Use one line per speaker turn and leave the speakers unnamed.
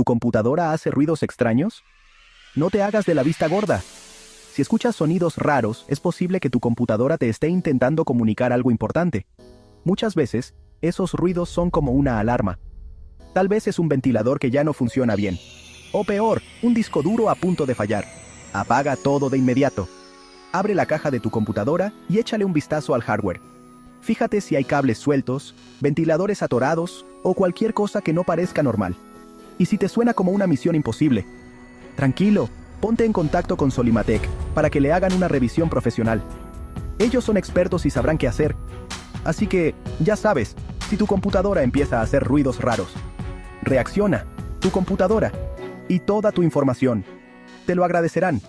¿Tu computadora hace ruidos extraños? No te hagas de la vista gorda. Si escuchas sonidos raros, es posible que tu computadora te esté intentando comunicar algo importante. Muchas veces, esos ruidos son como una alarma. Tal vez es un ventilador que ya no funciona bien. O peor, un disco duro a punto de fallar. Apaga todo de inmediato. Abre la caja de tu computadora y échale un vistazo al hardware. Fíjate si hay cables sueltos, ventiladores atorados o cualquier cosa que no parezca normal. Y si te suena como una misión imposible, tranquilo, ponte en contacto con Solimatec para que le hagan una revisión profesional. Ellos son expertos y sabrán qué hacer. Así que, ya sabes, si tu computadora empieza a hacer ruidos raros, reacciona, tu computadora y toda tu información. Te lo agradecerán.